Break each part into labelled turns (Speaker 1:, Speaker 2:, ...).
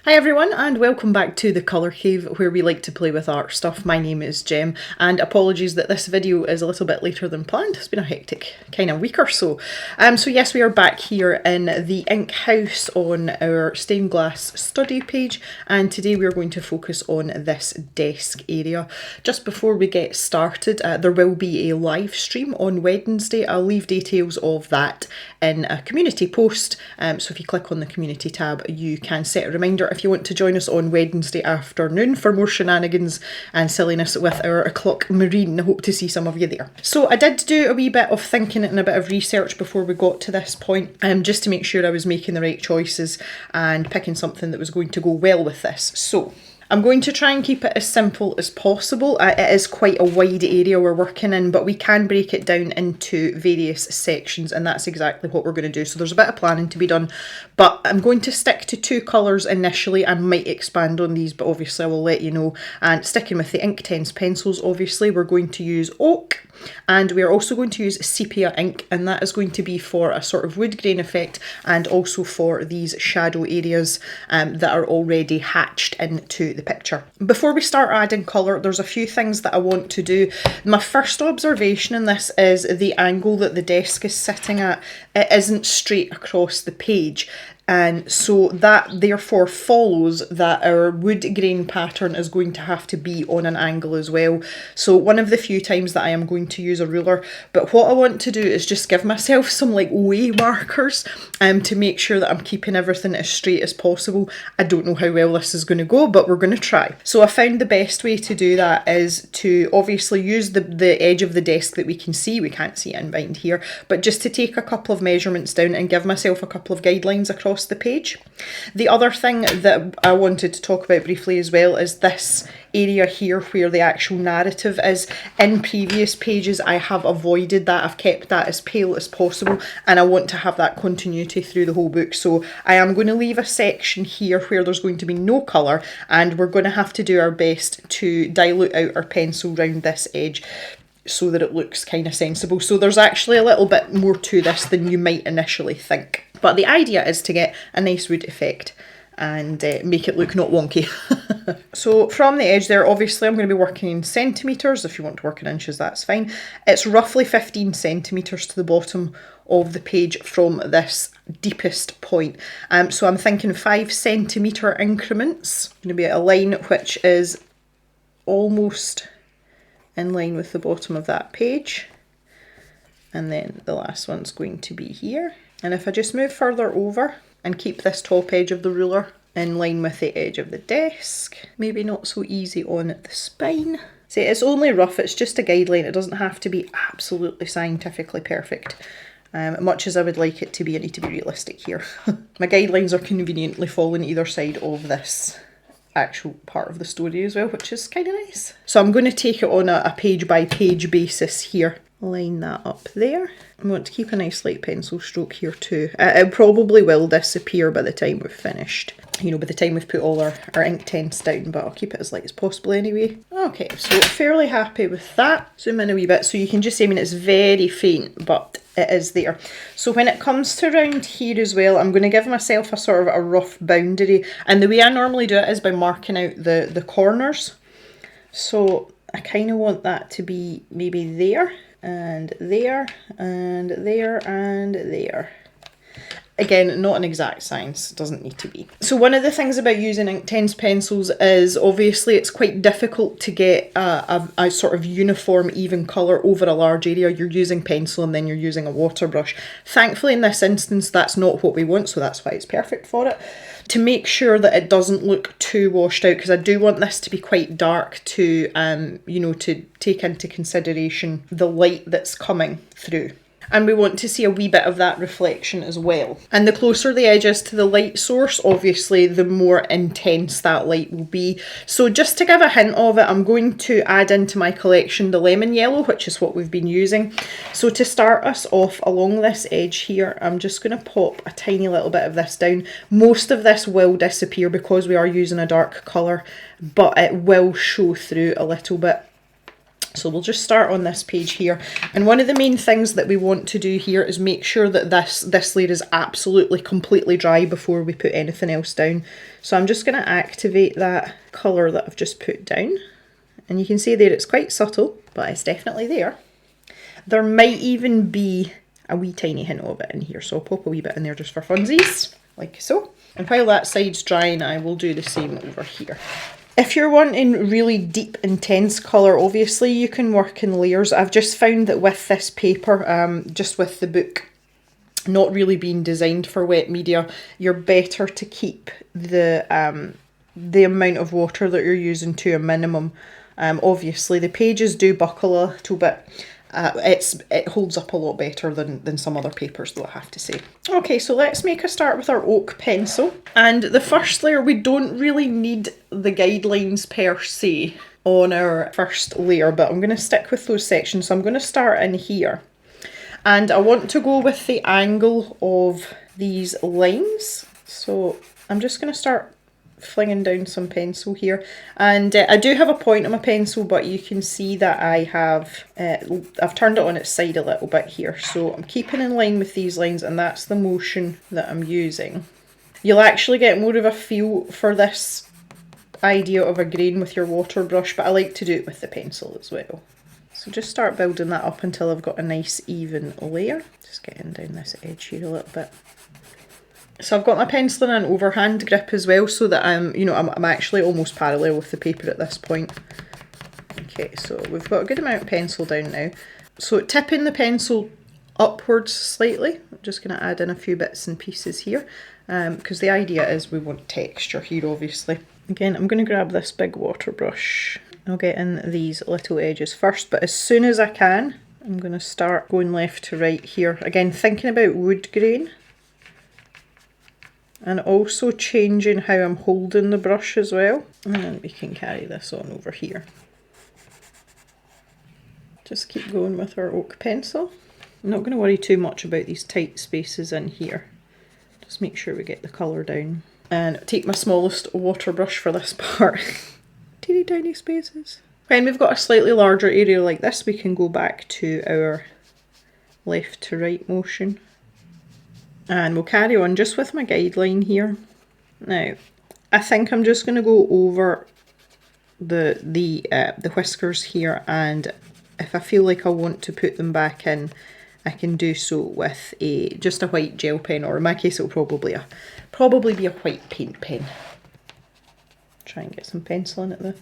Speaker 1: Hi everyone and welcome back to the Colour Cave where we like to play with art stuff. My name is Jem and apologies that this video is a little bit later than planned. It's been a hectic kind of week or so. So yes, we are back here in the Ink House on our stained glass study page, and today we are going to focus on this desk area. Just before we get started, there will be a live stream on Wednesday. I'll leave details of that in a community post, so if you click on the community tab you can set a reminder if you want to join us on Wednesday afternoon for more shenanigans and silliness with our o'clock marine. I hope to see some of you there. So I did do a wee bit of thinking and a bit of research before we got to this point, just to make sure I was making the right choices and picking something that was going to go well with this. So I'm going to try and keep it as simple as possible. It is quite a wide area we're working in, but we can break it down into various sections, and that's exactly what we're going to do. So there's a bit of planning to be done, but I'm going to stick to two colours initially. I might expand on these, but obviously I will let you know. And sticking with the Inktense pencils, obviously we're going to use oak, and we are also going to use sepia ink, and that is going to be for a sort of wood grain effect and also for these shadow areas that are already hatched into the picture. Before we start adding colour, there's a few things that I want to do. My first observation in this is the angle that the desk is sitting at. It isn't straight across the page. And so that therefore follows that our wood grain pattern is going to have to be on an angle as well. So one of the few times that I am going to use a ruler, but what I want to do is just give myself some like way markers to make sure that I'm keeping everything as straight as possible. I don't know how well this is going to go, but we're going to try. So I found the best way to do that is to obviously use the edge of the desk that we can see. We can't see it in behind here, but just to take a couple of measurements down and give myself a couple of guidelines across the page. The other thing that I wanted to talk about briefly as well is this area here where the actual narrative is. In previous pages I have avoided that. I've kept that as pale as possible, and I want to have that continuity through the whole book. So I am going to leave a section here where there's going to be no colour, and we're going to have to do our best to dilute out our pencil round this edge so that it looks kind of sensible. So there's actually a little bit more to this than you might initially think. But the idea is to get a nice wood effect and make it look not wonky. So from the edge there, obviously I'm going to be working in centimetres. If you want to work in inches, that's fine. It's roughly 15 centimetres to the bottom of the page from this deepest point. So I'm thinking 5 centimetre increments. Going to be a line which is almost in line with the bottom of that page, and then the last one's going to be here. And if I just move further over and keep this top edge of the ruler in line with the edge of the desk, maybe not so easy on the spine. See, it's only rough, it's just a guideline, it doesn't have to be absolutely scientifically perfect. Much as I would like it to be, I need to be realistic here. My guidelines are conveniently falling either side of this actual part of the story as well, which is kind of nice. So I'm going to take it on a page by page basis here. Line that up there. I want to keep a nice light pencil stroke here too. It probably will disappear by the time we've finished. You know, by the time we've put all our Inktense down, but I'll keep it as light as possible anyway. Okay, so fairly happy with that. Zoom in a wee bit so you can just see, I mean, it's very faint, but it is there. So when it comes to around here as well, I'm going to give myself a sort of a rough boundary, and the way I normally do it is by marking out the corners. So I kind of want that to be maybe there, and there, and there, and there. Again, not an exact science, doesn't need to be. So one of the things about using Inktense pencils is obviously it's quite difficult to get a sort of uniform, even colour over a large area. You're using pencil and then you're using a water brush. Thankfully in this instance that's not what we want, so that's why it's perfect for it. To make sure that it doesn't look too washed out, because I do want this to be quite dark to, you know, to take into consideration the light that's coming through. And we want to see a wee bit of that reflection as well. And the closer the edge is to the light source, obviously the more intense that light will be. So just to give a hint of it, I'm going to add into my collection the lemon yellow, which is what we've been using. So to start us off along this edge here, I'm just going to pop a tiny little bit of this down. Most of this will disappear because we are using a dark colour, but it will show through a little bit. So we'll just start on this page here. And one of the main things that we want to do here is make sure that this layer is absolutely completely dry before we put anything else down. So I'm just going to activate that colour that I've just put down. And you can see there it's quite subtle, but it's definitely there. There might even be a wee tiny hint of it in here, so I'll pop a wee bit in there just for funsies, like so. And while that side's drying, I will do the same over here. If you're wanting really deep, intense colour, obviously you can work in layers. I've just found that with this paper, just with the book not really being designed for wet media, you're better to keep the amount of water that you're using to a minimum. Obviously the pages do buckle a little bit. It holds up a lot better than some other papers, though, I have to say. Okay, so let's make a start with our oak pencil. And the first layer, we don't really need the guidelines per se on our first layer, but I'm going to stick with those sections. So I'm going to start in here. And I want to go with the angle of these lines. So I'm just going to start flinging down some pencil here, and I do have a point on my pencil, but you can see that I have I've turned it on its side a little bit here, so I'm keeping in line with these lines, and that's the motion that I'm using. You'll actually get more of a feel for this idea of a grain with your water brush, but I like to do it with the pencil as well. So just start building that up until I've got a nice even layer. Just getting down this edge here a little bit. So I've got my pencil in an overhand grip as well, so that I'm actually almost parallel with the paper at this point. Okay, so we've got a good amount of pencil down now. So tipping the pencil upwards slightly, I'm just going to add in a few bits and pieces here, because the idea is we want texture here, obviously. Again, I'm going to grab this big water brush. I'll get in these little edges first, but as soon as I can, I'm going to start going left to right here. Again, thinking about wood grain. And also changing how I'm holding the brush as well. And we can carry this on over here. Just keep going with our oak pencil. I'm not going to worry too much about these tight spaces in here. Just make sure we get the colour down. And take my smallest water brush for this part. Teeny tiny spaces. When we've got a slightly larger area like this, we can go back to our left to right motion. And we'll carry on just with my guideline here. Now, I think I'm just going to go over the whiskers here, and if I feel like I want to put them back in, I can do so with just a white gel pen, or in my case it'll probably be a white paint pen. Try and get some pencil in at the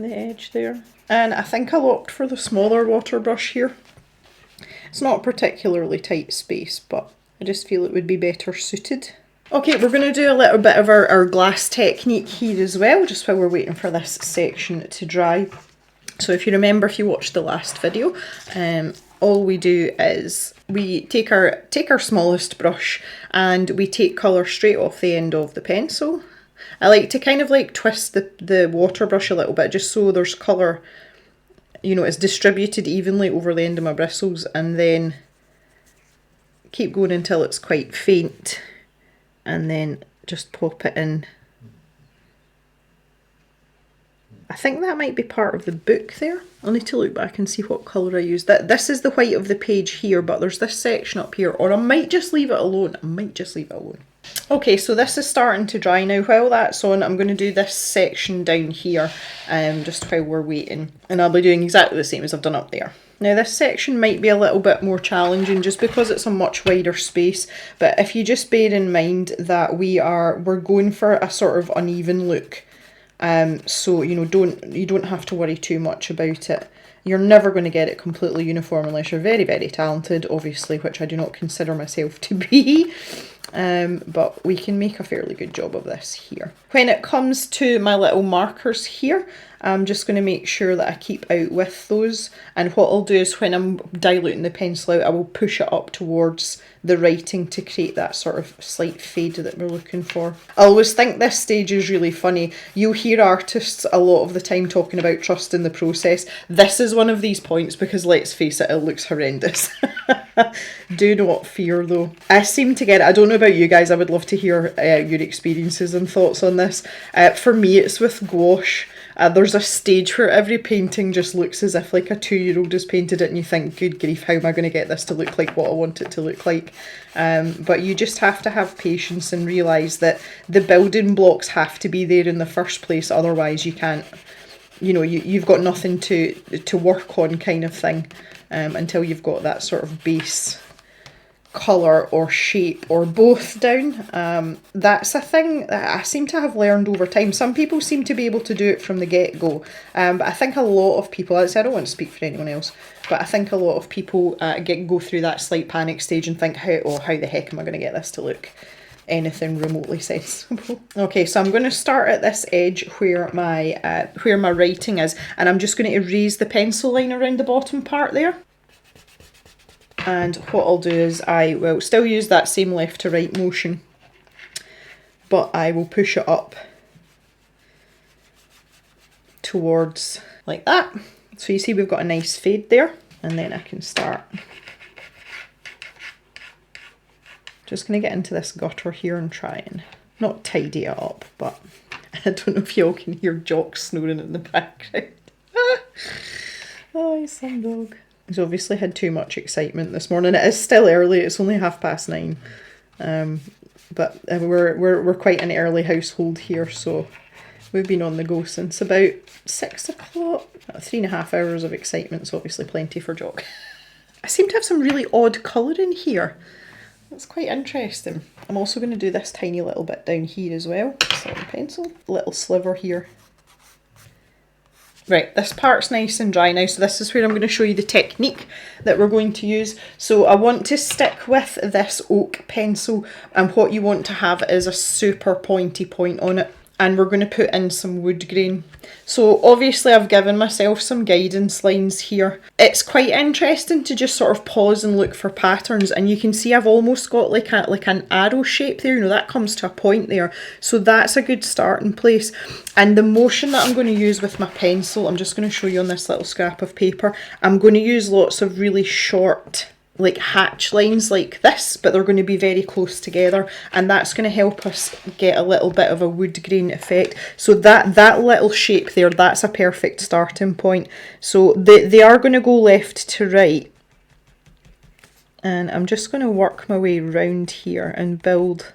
Speaker 1: edge there. And I think I'll opt for the smaller water brush here. It's not a particularly tight space, but I just feel it would be better suited. Okay, we're going to do a little bit of our glass technique here as well, just while we're waiting for this section to dry. So if you remember, if you watched the last video, all we do is we take our smallest brush and we take colour straight off the end of the pencil. I like to kind of like twist the water brush a little bit, just so there's colour, you know, it's distributed evenly over the end of my bristles, and then keep going until it's quite faint, and then just pop it in. I think that might be part of the book there. I'll need to look back and see what colour I used. This is the white of the page here, but there's this section up here, or I might just leave it alone. Okay, so this is starting to dry now. While that's on, I'm going to do this section down here, just while we're waiting. And I'll be doing exactly the same as I've done up there. Now this section might be a little bit more challenging just because it's a much wider space, but if you just bear in mind that we're going for a sort of uneven look, so you don't have to worry too much about it. You're never going to get it completely uniform unless you're very, very talented, obviously, which I do not consider myself to be. But we can make a fairly good job of this here. When it comes to my little markers here, I'm just going to make sure that I keep out with those, and what I'll do is when I'm diluting the pencil out, I will push it up towards the writing to create that sort of slight fade that we're looking for. I always think this stage is really funny. You'll hear artists a lot of the time talking about trust in the process. This is one of these points because, let's face it, it looks horrendous. Do not fear though. I seem to get it. I don't know about you guys. I would love to hear your experiences and thoughts on this. For me, it's with gouache. There's a stage where every painting just looks as if like a 2-year-old has painted it, and you think, good grief, how am I going to get this to look like what I want it to look like? But you just have to have patience and realise that the building blocks have to be there in the first place, otherwise you can't, you know, you've got nothing to work on, kind of thing, until you've got that sort of base colour or shape or both down. That's a thing that I seem to have learned over time. Some people seem to be able to do it from the get-go, but I think a lot of people, I don't want to speak for anyone else, but I think a lot of people go through that slight panic stage and think, how the heck am I going to get this to look anything remotely sensible? Okay, so I'm going to start at this edge where my writing is, and I'm just going to erase the pencil line around the bottom part there. And what I'll do is I will still use that same left to right motion, but I will push it up towards like that. So you see we've got a nice fade there, and then I can start. Just going to get into this gutter here and try and not tidy it up, but I don't know if y'all can hear Jock snoring in the background. Oh, he's some dog. He's obviously had too much excitement this morning. It is still early, it's only 9:30. But we're quite an early household here, so we've been on the go since about 6 o'clock. 3.5 hours of excitement is obviously plenty for Jock. I seem to have some really odd colour in here. That's quite interesting. I'm also going to do this tiny little bit down here as well. Silver pencil. Little sliver here. Right, this part's nice and dry now, so this is where I'm going to show you the technique that we're going to use. So I want to stick with this oak pencil, and what you want to have is a super pointy point on it. And we're going to put in some wood grain. So obviously I've given myself some guidance lines here. It's quite interesting to just sort of pause and look for patterns, and you can see I've almost got like an arrow shape there, you know, that comes to a point there. So that's a good starting place. And the motion that I'm going to use with my pencil, I'm just going to show you on this little scrap of paper. I'm going to use lots of really short like hatch lines like this, but they're going to be very close together, and that's going to help us get a little bit of a wood grain effect. So that little shape there, that's a perfect starting point. So they are going to go left to right, and I'm just going to work my way around here and build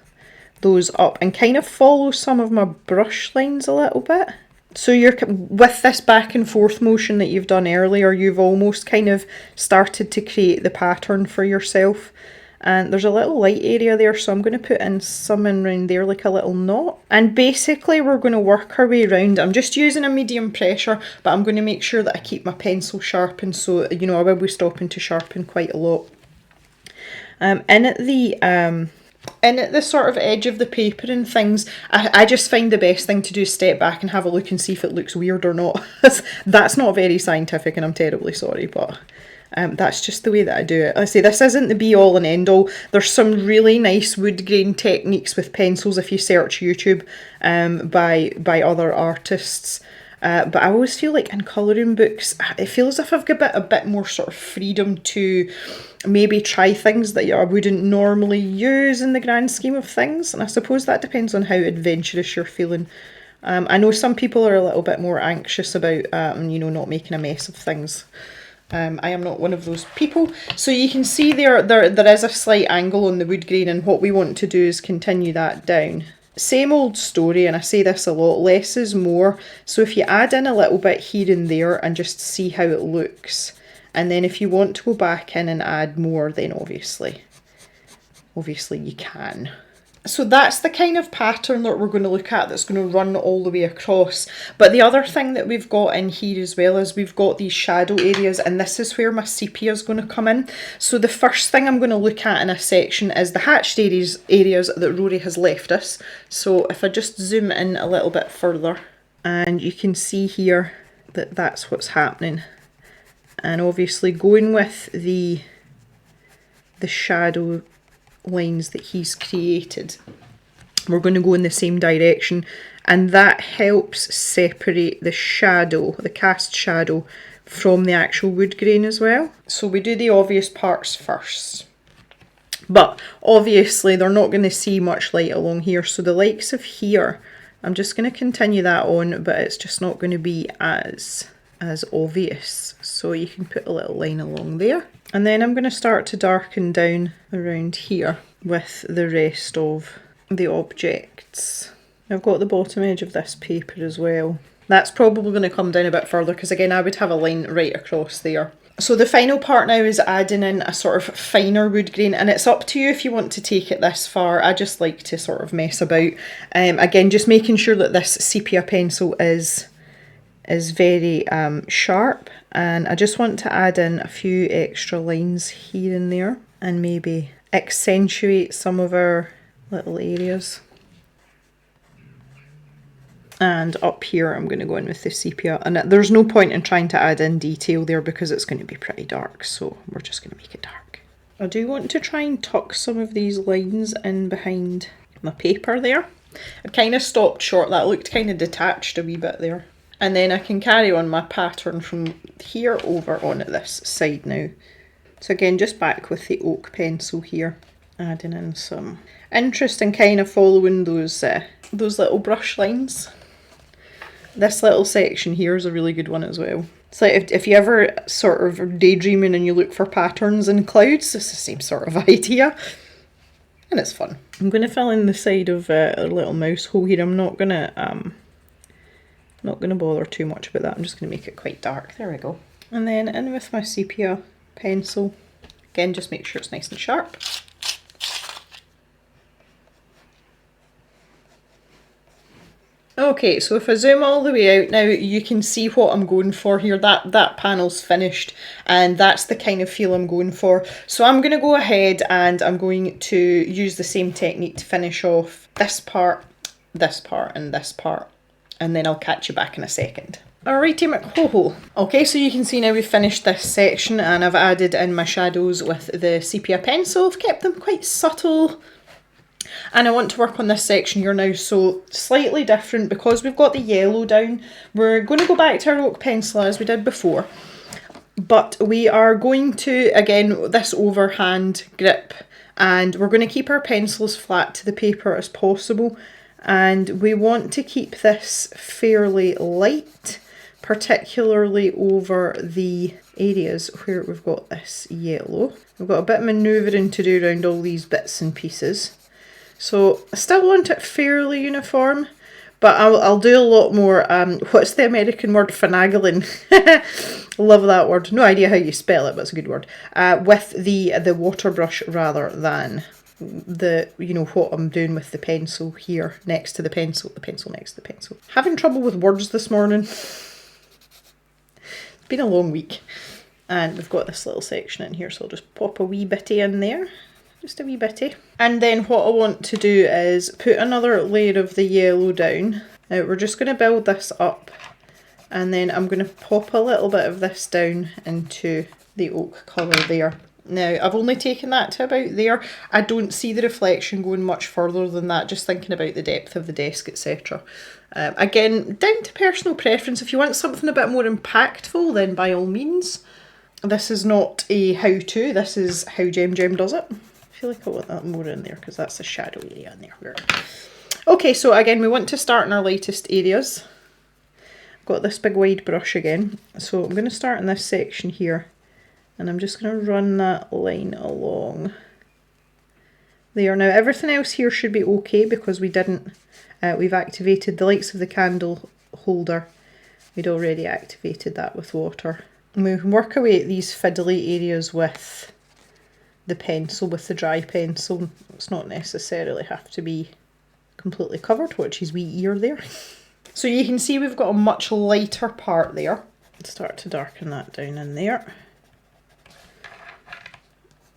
Speaker 1: those up and kind of follow some of my brush lines a little bit. So you're, with this back and forth motion that you've done earlier, you've almost kind of started to create the pattern for yourself. And there's a little light area there, so I'm going to put in something around there, like a little knot. And basically we're going to work our way around. I'm just using a medium pressure, but I'm going to make sure that I keep my pencil sharpened, so, you know, I will be stopping to sharpen quite a lot. And at the sort of edge of the paper and things, I just find the best thing to do is step back and have a look and see if it looks weird or not. That's not very scientific, and I'm terribly sorry, but that's just the way that I do it. I say this isn't the be all and end all. There's some really nice wood grain techniques with pencils if you search YouTube by other artists. But I always feel like in colouring books, it feels as if I've got a bit more sort of freedom to maybe try things that I wouldn't normally use in the grand scheme of things. And I suppose that depends on how adventurous you're feeling. I know some people are a little bit more anxious about, you know, not making a mess of things. I am not one of those people. So you can see there is a slight angle on the wood grain, and what we want to do is continue that down. Same old story, and I say this a lot, less is more. So if you add in a little bit here and there and just see how it looks, and then if you want to go back in and add more, then obviously you can. So that's the kind of pattern that we're going to look at that's going to run all the way across. But the other thing that we've got in here as well is we've got these shadow areas, and this is where my sepia is going to come in. So the first thing I'm going to look at in a section is the hatched areas that Rory has left us. So if I just zoom in a little bit further, and you can see here that that's what's happening. And obviously going with the shadow lines that he's created, we're going to go in the same direction, and that helps separate the shadow, the cast shadow, from the actual wood grain as well. So we do the obvious parts first. But obviously they're not going to see much light along here, so the likes of here, I'm just going to continue that on, but it's just not going to be as obvious. So you can put a little line along there. And then I'm going to start to darken down around here with the rest of the objects. I've got the bottom edge of this paper as well. That's probably going to come down a bit further because again I would have a line right across there. So the final part now is adding in a sort of finer wood grain, and it's up to you if you want to take it this far. I just like to sort of mess about. Again, just making sure that this sepia pencil is very sharp, and I just want to add in a few extra lines here and there and maybe accentuate some of our little areas. And up here I'm going to go in with the sepia, and there's no point in trying to add in detail there because it's going to be pretty dark, so we're just going to make it dark. I do want to try and tuck some of these lines in behind my paper there. I've kind of stopped short, that looked kind of detached a wee bit there. And then I can carry on my pattern from here over on this side now. So again, just back with the oak pencil here, adding in some interesting kind of following those little brush lines. This little section here is a really good one as well. It's like if you ever sort of daydreaming and you look for patterns in clouds, it's the same sort of idea. And it's fun. I'm going to fill in the side of a little mouse hole here. I'm not going to bother too much about that. I'm just going to make it quite dark. There we go. And then in with my sepia pencil. Again, just make sure it's nice and sharp. Okay, so if I zoom all the way out now, you can see what I'm going for here. That panel's finished, and that's the kind of feel I'm going for. So I'm going to go ahead and I'm going to use the same technique to finish off this part, and this part, and then I'll catch you back in a second. Alrighty McHo-ho. Okay, so you can see now we've finished this section, and I've added in my shadows with the sepia pencil. I've kept them quite subtle. And I want to work on this section here now, so slightly different because we've got the yellow down. We're going to go back to our oak pencil as we did before, but we are going to, again, this overhand grip, and we're going to keep our pencil as flat to the paper as possible, and we want to keep this fairly light, particularly over the areas where we've got this yellow. We've got a bit of manoeuvring to do around all these bits and pieces. So I still want it fairly uniform, but I'll do a lot more, what's the American word, finagling? Love that word. No idea how you spell it, but it's a good word. With the water brush rather than the, you know, what I'm doing with the pencil here next to the pencil next to the pencil. Having trouble with words this morning. It's been a long week. And we've got this little section in here, so I'll just pop a wee bitty in there. Just a wee bitty. And then what I want to do is put another layer of the yellow down. Now we're just going to build this up, and then I'm going to pop a little bit of this down into the oak colour there. Now I've only taken that to about there. I don't see the reflection going much further than that, just thinking about the depth of the desk, etc. Again, down to personal preference. If you want something a bit more impactful, then by all means. This is not a how-to, this is how Gem does it. I feel like I want that more in there because that's the shadow area in there. Okay, so again, we want to start in our lightest areas. I've got this big wide brush again. So I'm going to start in this section here, and I'm just going to run that line along there. Now everything else here should be okay because we didn't, we've activated the likes of the candle holder. We'd already activated that with water. And we can work away at these fiddly areas with the pencil, with the dry pencil. It's not necessarily have to be completely covered. Watch his wee ear there. So you can see we've got a much lighter part there. Let's start to darken that down in there.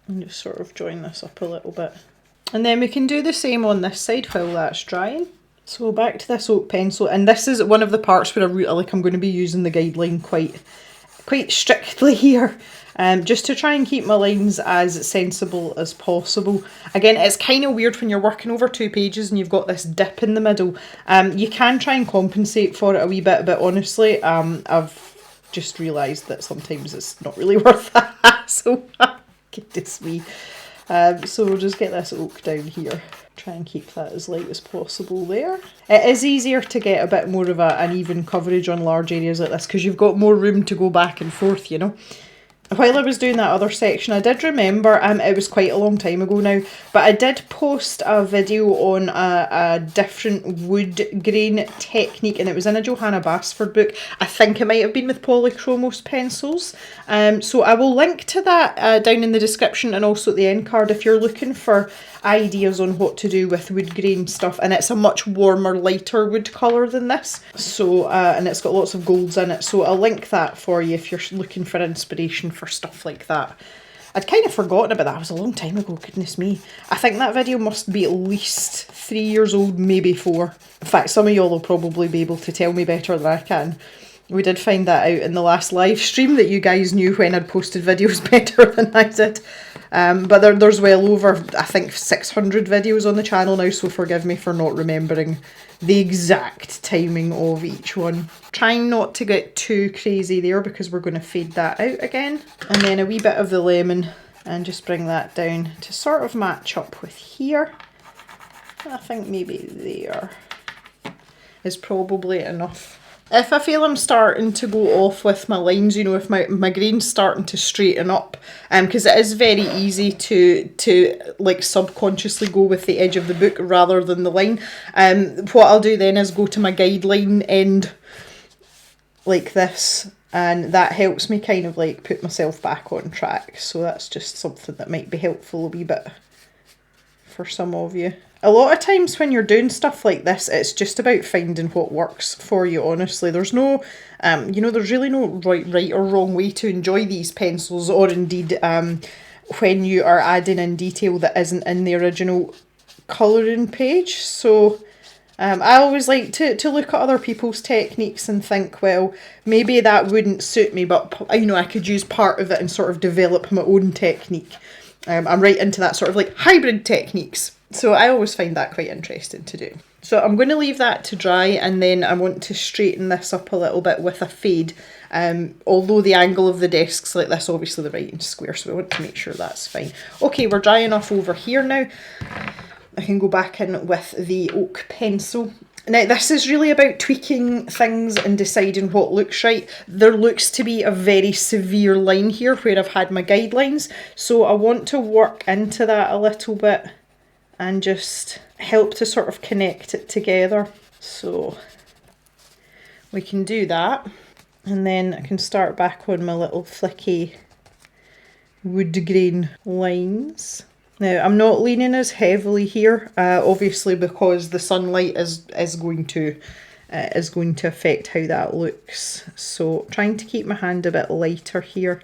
Speaker 1: And just sort of join this up a little bit. And then we can do the same on this side while that's drying. So back to this oak pencil, and this is one of the parts where I'm going to be using the guideline quite strictly here. Just to try and keep my lines as sensible as possible. Again, it's kind of weird when you're working over 2 pages and you've got this dip in the middle. You can try and compensate for it a wee bit, but honestly, I've just realised that sometimes it's not really worth the hassle. Goodness me. So we'll just get this oak down here. Try and keep that as light as possible there. It is easier to get a bit more of an even coverage on large areas like this because you've got more room to go back and forth, you know. While I was doing that other section, I did remember, it was quite a long time ago now, but I did post a video on a different wood grain technique, and it was in a Johanna Basford book. I think it might have been with Polychromos pencils. So I will link to that down in the description and also at the end card if you're looking for ideas on what to do with wood grain stuff, and it's a much warmer, lighter wood colour than this, so and it's got lots of golds in it, so I'll link that for you if you're looking for inspiration for stuff like that. I'd kind of forgotten about that. It was a long time ago, goodness me. I think that video must be at least 3 years old, maybe 4. In fact, some of y'all will probably be able to tell me better than I can. We did find that out in the last live stream, that you guys knew when I'd posted videos better than I did. But there's well over, I think, 600 videos on the channel now, so forgive me for not remembering the exact timing of each one. Trying not to get too crazy there because we're going to fade that out again. And then a wee bit of the lemon and just bring that down to sort of match up with here. I think maybe there is probably enough. If I feel I'm starting to go off with my lines, you know, if my grain's starting to straighten up, because it is very easy to like subconsciously go with the edge of the book rather than the line, what I'll do then is go to my guideline end like this, and that helps me kind of like put myself back on track. So that's just something that might be helpful a wee bit for some of you. A lot of times when you're doing stuff like this, it's just about finding what works for you, honestly. There's no, you know, there's really no right or wrong way to enjoy these pencils, or indeed when you are adding in detail that isn't in the original colouring page. So I always like to look at other people's techniques and think, well, maybe that wouldn't suit me, but, you know, I could use part of it and sort of develop my own technique. I'm right into that sort of like hybrid techniques. So I always find that quite interesting to do. So I'm going to leave that to dry, and then I want to straighten this up a little bit with a fade. Although the angle of the desk's like this, obviously the writing's square, so we want to make sure that's fine. Okay, we're dry enough over here now. I can go back in with the oak pencil. Now this is really about tweaking things and deciding what looks right. There looks to be a very severe line here where I've had my guidelines, so I want to work into that a little bit and just help to sort of connect it together. So we can do that, and then I can start back on my little flicky wood grain lines. Now I'm not leaning as heavily here, obviously because the sunlight is going to affect how that looks. So trying to keep my hand a bit lighter here.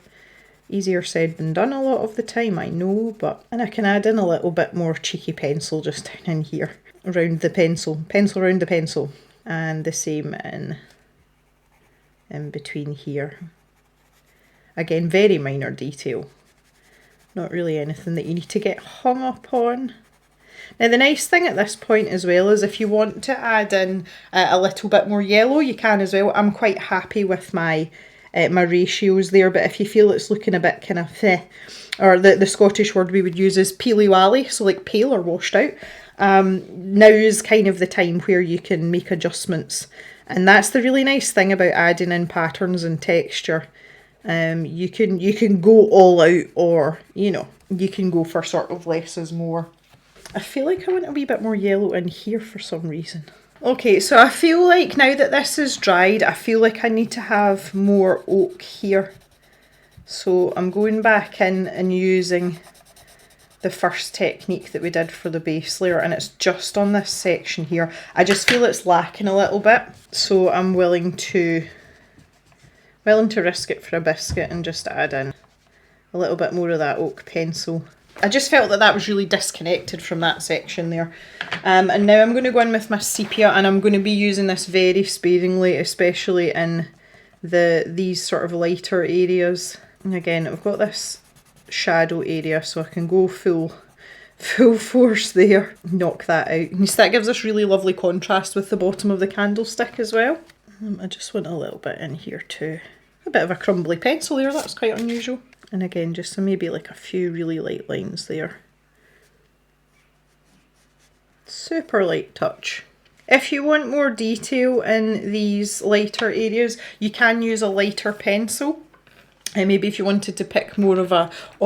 Speaker 1: Easier said than done a lot of the time, I know, and I can add in a little bit more cheeky pencil just down in here, around the pencil around the pencil, and the same in between here. Again, very minor detail, not really anything that you need to get hung up on. Now the nice thing at this point as well is if you want to add in a little bit more yellow, you can as well. I'm quite happy with my ratios there, but if you feel it's looking a bit kind of or the Scottish word we would use is peely-wally, so like pale or washed out, now is kind of the time where you can make adjustments. And that's the really nice thing about adding in patterns and texture. You can go all out, or, you know, you can go for sort of less is more. I feel like I want a wee bit more yellow in here for some reason. Okay, so I feel like now that this is dried, I feel like I need to have more oak here. So I'm going back in and using the first technique that we did for the base layer, and it's just on this section here. I just feel it's lacking a little bit, so I'm willing to risk it for a biscuit and just add in a little bit more of that oak pencil. I just felt that was really disconnected from that section there. And now I'm going to go in with my sepia, and I'm going to be using this very sparingly, especially in these sort of lighter areas. And again, I've got this shadow area, so I can go full force there. Knock that out. And so that gives us really lovely contrast with the bottom of the candlestick as well. I just want a little bit in here too. A bit of a crumbly pencil there, that's quite unusual. And again, just so maybe like a few really light lines there. Super light touch. If you want more detail in these lighter areas, you can use a lighter pencil. And maybe if you wanted to pick more of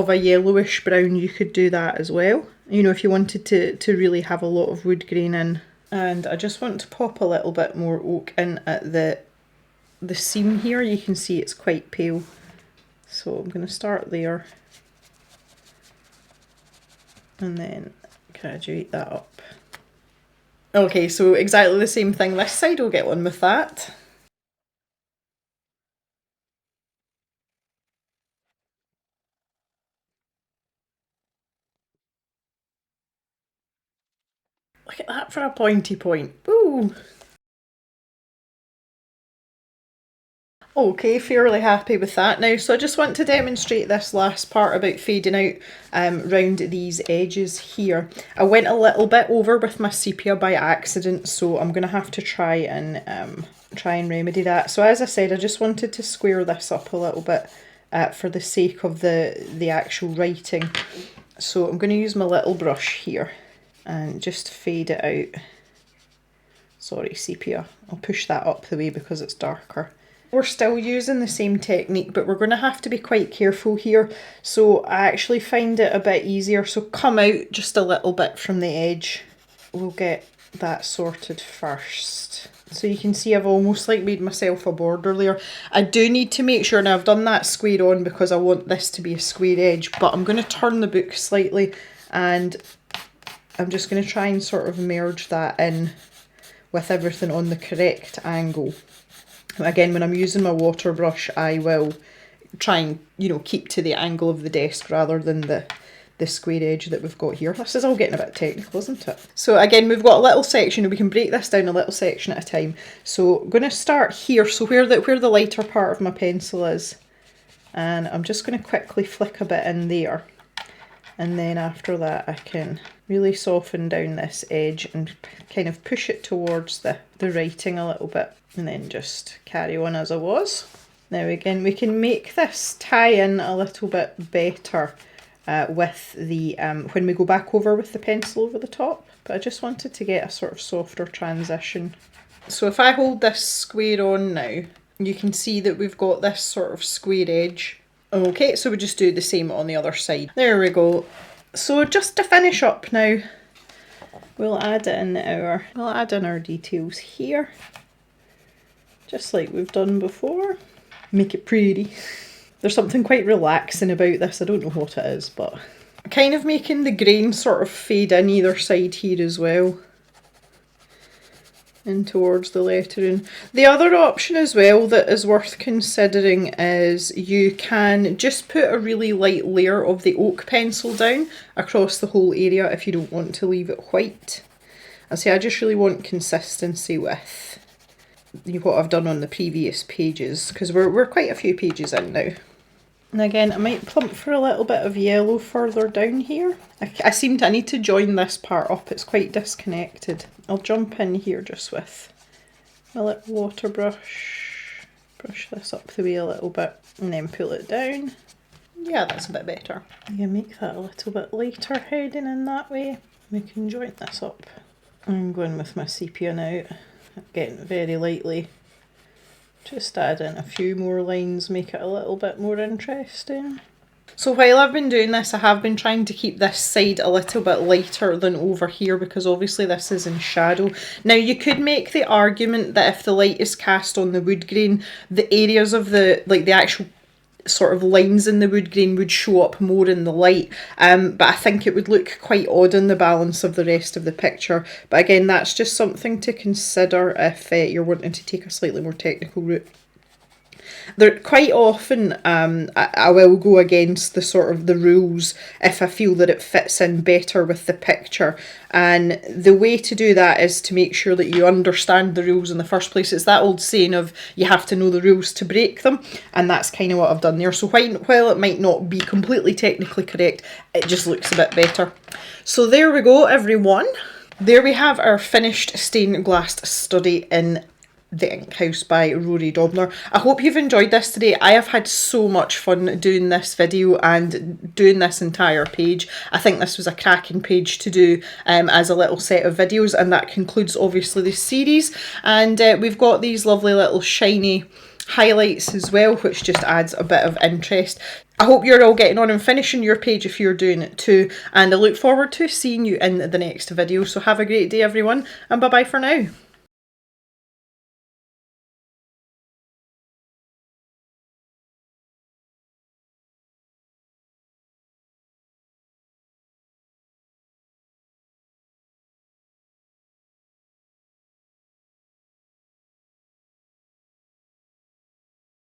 Speaker 1: a yellowish brown, you could do that as well. You know, if you wanted to really have a lot of wood grain in. And I just want to pop a little bit more oak in at the seam here. You can see it's quite pale. So I'm going to start there. And then graduate that up. Okay, so exactly the same thing this side, we'll get on with that. Look at that for a pointy point. Ooh! Okay, fairly happy with that now. So I just want to demonstrate this last part about fading out round these edges here. I went a little bit over with my sepia by accident, so I'm going to have to try and remedy that. So as I said, I just wanted to square this up a little bit for the sake of the actual writing. So I'm going to use my little brush here and just fade it out. Sorry, sepia. I'll push that up the way because it's darker. We're still using the same technique, but we're going to have to be quite careful here. So I actually find it a bit easier. So come out just a little bit from the edge. We'll get that sorted first. So you can see I've almost like made myself a border there. I do need to make sure, now I've done that square on because I want this to be a square edge, but I'm going to turn the book slightly and I'm just going to try and sort of merge that in with everything on the correct angle. Again, when I'm using my water brush, I will try and, you know, keep to the angle of the desk rather than the square edge that we've got here. This is all getting a bit technical, isn't it? So again, we've got a little section, and we can break this down a little section at a time. So I'm going to start here, so where the lighter part of my pencil is, and I'm just going to quickly flick a bit in there. And then after that, I can really soften down this edge and kind of push it towards the writing a little bit. And then just carry on as I was. Now again, we can make this tie in a little bit better with the, when we go back over with the pencil over the top. But I just wanted to get a sort of softer transition. So if I hold this square on now, you can see that we've got this sort of square edge. Okay, so we just do the same on the other side. There we go. So just to finish up now, we'll add in our details here. Just like we've done before. Make it pretty. There's something quite relaxing about this. I don't know what it is, but kind of making the grain sort of fade in either side here as well. And towards the lettering. The other option as well that is worth considering is you can just put a really light layer of the oak pencil down across the whole area if you don't want to leave it white. I just really want consistency with what I've done on the previous pages, because we're quite a few pages in now. And again, I might plump for a little bit of yellow further down here. I need to join this part up, it's quite disconnected. I'll jump in here just with my little water brush, brush this up the way a little bit, and then pull it down. Yeah, that's a bit better. Yeah, make that a little bit lighter heading in that way. We can join this up. I'm going with my sepia now. Getting very lightly, just add in a few more lines, make it a little bit more interesting. So while I've been doing this, I have been trying to keep this side a little bit lighter than over here because obviously this is in shadow. Now you could make the argument that if the light is cast on the wood grain, the areas of the actual sort of lines in the wood grain would show up more in the light, but I think it would look quite odd in the balance of the rest of the picture. But again, that's just something to consider if you're wanting to take a slightly more technical route. There quite often I will go against the sort of the rules if I feel that it fits in better with the picture, and the way to do that is to make sure that you understand the rules in the first place. It's that old saying of you have to know the rules to break them, and that's kind of what I've done there. So while it might not be completely technically correct, it just looks a bit better. So there we go, everyone. There we have our finished stained glass study in The Ink House by Rory Dobner. I hope you've enjoyed this today. I have had so much fun doing this video and doing this entire page. I think this was a cracking page to do as a little set of videos, and that concludes obviously the series. And we've got these lovely little shiny highlights as well, which just adds a bit of interest. I hope you're all getting on and finishing your page if you're doing it too, and I look forward to seeing you in the next video. So have a great day everyone, and bye bye for now.